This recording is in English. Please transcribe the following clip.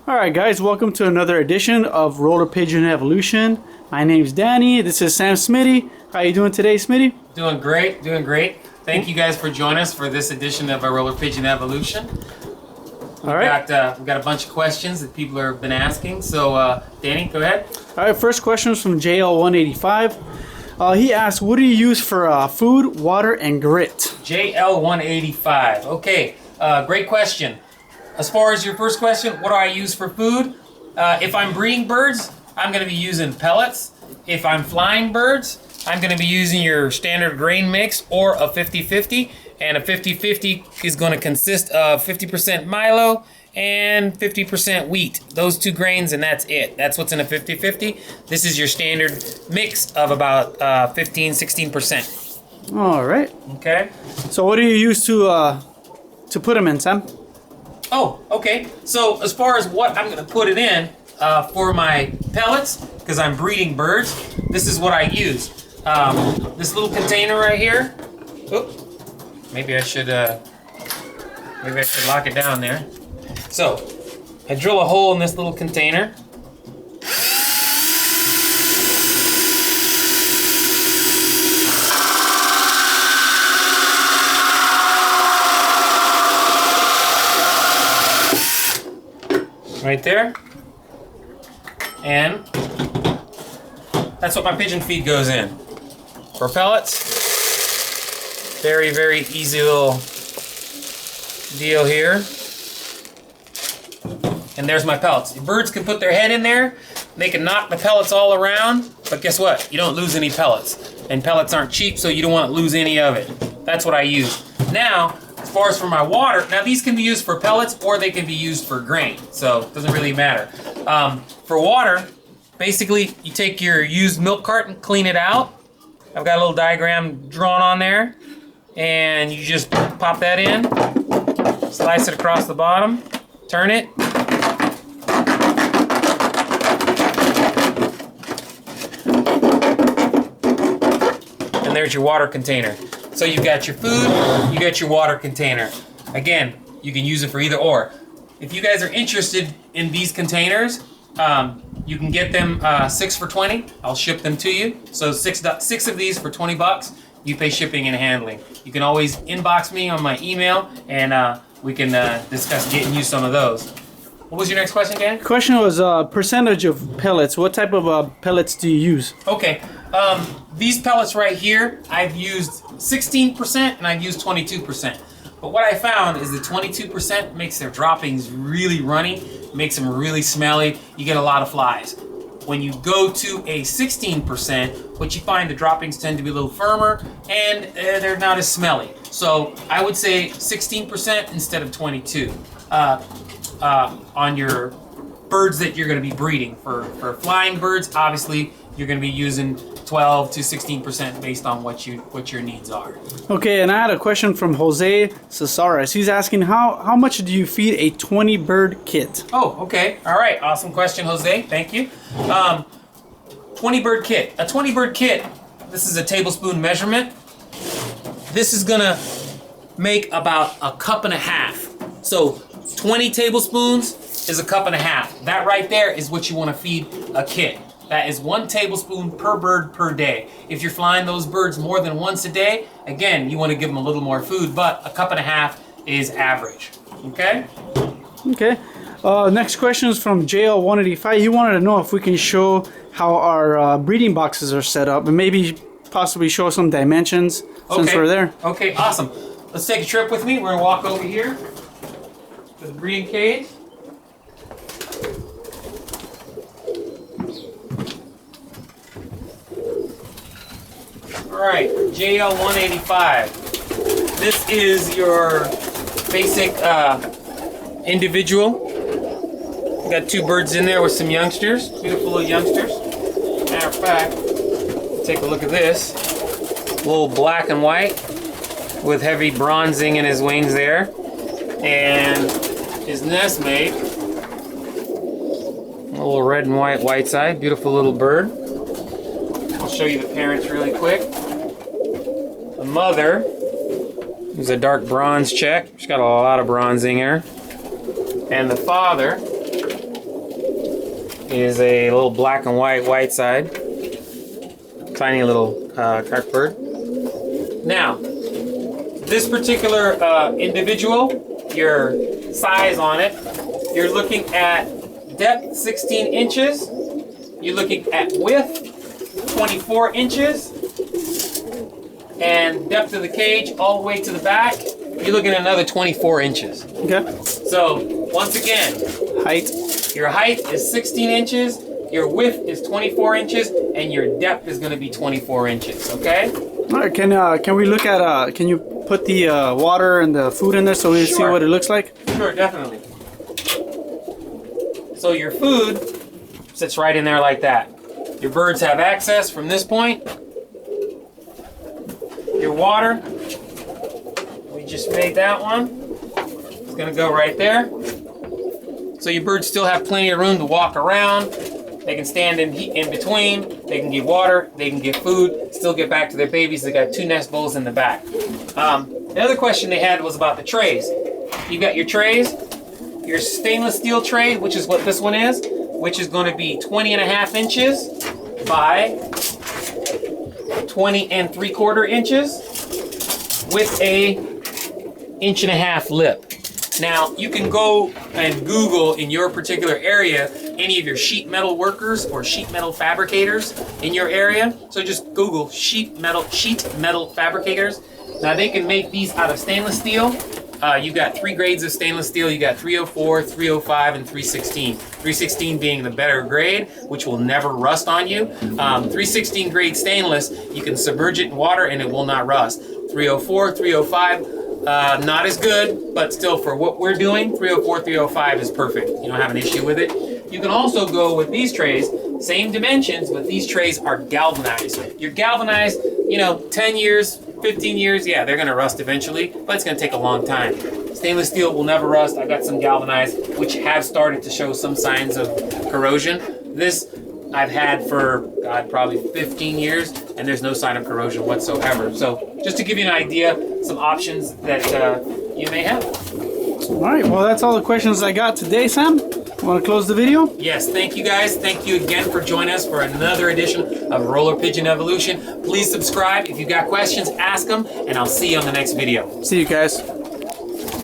Alright guys, welcome to another edition of Roller Pigeon Evolution. My name's Danny, this is Sam Smitty. How you doing today, Smitty? Doing great, doing great. Thank you guys for joining us for this edition of our Roller Pigeon Evolution. We've got a bunch of questions that people have been asking, so Danny, go ahead. Alright, first question is from JL185. He asked, what do you use for food, water, and grit? JL185, okay, great question. As far as your first question, what do I use for food? If I'm breeding birds, I'm going to be using pellets. If I'm flying birds, I'm going to be using your standard grain mix or a 50-50. And a 50-50 is going to consist of 50% Milo and 50% wheat. Those two grains, and that's it. That's what's in a 50-50. This is your standard mix of about 15-16%. All right. Okay. So what do you use to put them in, Sam? Oh, okay. So as far as what I'm going to put it in for my pellets, because I'm breeding birds, this is what I use. This little container right here. Oop. Maybe I should lock it down there. So I drill a hole in this little container. Right there. And that's what my pigeon feed goes in. For pellets, very, very easy little deal here. And there's my pellets. The birds can put their head in there, they can knock the pellets all around, but guess what? You don't lose any pellets. And pellets aren't cheap, so you don't want to lose any of it. That's what I use. Now, as far as for my water, now these can be used for pellets or they can be used for grain, so it doesn't really matter. For water, basically you take your used milk carton, clean it out. I've got a little diagram drawn on there, and you just pop that in, slice it across the bottom, turn it. And there's your water container. So you've got your food, you got your water container. Again, you can use it for either or. If you guys are interested in these containers, you can get them 6 for $20. I'll ship them to you. So six of these for $20. You pay shipping and handling. You can always inbox me on my email, and we can discuss getting you some of those. What was your next question, Dan? Question was percentage of pellets. What type of pellets do you use? Okay. These pellets right here, I've used 16% and I've used 22%. But what I found is the 22% makes their droppings really runny, makes them really smelly. You get a lot of flies. When you go to a 16%, what you find, the droppings tend to be a little firmer and they're not as smelly. So I would say 16% instead of 22 on your birds that you're going to be breeding. For flying birds, obviously, you're going to be using 12 to 16% based on what your needs are. Okay, and I had a question from Jose Cesares. He's asking how much do you feed a 20 bird kit? Oh, okay. All right. Awesome question, Jose. Thank you. 20 bird kit. A 20 bird kit, this is a tablespoon measurement. This is going to make about a cup and a half. So 20 tablespoons is a cup and a half. That right there is what you want to feed a kit. That is 1 tablespoon per bird per day. If you're flying those birds more than once a day, again, you want to give them a little more food, but a cup and a half is average. Okay? Okay. Next question is from JL185. He wanted to know if we can show how our breeding boxes are set up and maybe possibly show some dimensions since we're there. Okay, awesome. Let's take a trip with me. We're going to walk over here to the breeding cage. All right, JL185. This is your basic individual. We got 2 birds in there with some youngsters, beautiful little youngsters. Matter of fact, take a look at this. A little black and white with heavy bronzing in his wings there. And his nest mate, a little red and white side, beautiful little bird. I'll show you the parents really quick. The mother is a dark bronze check. She's got a lot of bronzing here. And the father is a little black and white side. Tiny little cock bird. Now, this particular individual, your size on it, you're looking at depth 16 inches. You're looking at width 24 inches. And depth of the cage all the way to the back, you're looking at another 24 inches. Okay. So, once again, Height. your height is 16 inches, your width is 24 inches, and your depth is going to be 24 inches, okay? All right, can we look at, can you put the water and the food in there so we see Sure. what it looks like? Sure, definitely. So your food sits right in there like that. Your birds have access from this point. Your water, we just made that one. It's gonna go right there. So your birds still have plenty of room to walk around. They can stand in between. They can get water. They can get food. Still get back to their babies. They got 2 nest bowls in the back. The other question they had was about the trays. You got your trays, your stainless steel tray, which is what this one is, which is going to be 20.5 inches by 20 3/4 inches with a 1.5-inch lip. Now, you can go and Google in your particular area any of your sheet metal workers or sheet metal fabricators in your area. So just Google sheet metal fabricators. Now, they can make these out of stainless steel. You got 3 grades of stainless steel. You got 304, 305, and 316. 316 being the better grade, which will never rust on you. 316 grade stainless, you can submerge it in water and it will not rust. 304, 305, not as good, but still for what we're doing, 304, 305 is perfect. You don't have an issue with it. You can also go with these trays, same dimensions, but these trays are galvanized. You're galvanized, 10 years, 15 years, yeah, they're gonna rust eventually, but it's gonna take a long time. Stainless steel will never rust. I got some galvanized, which have started to show some signs of corrosion. This I've had for, God, probably 15 years, and there's no sign of corrosion whatsoever. So just to give you an idea, some options that you may have. All right, well, that's all the questions I got today, Sam. Want to close the video? Yes, thank you guys. Thank you again for joining us for another edition of Roller Pigeon Evolution. Please subscribe. If you've got questions, ask them, and I'll see you on the next video. See you guys.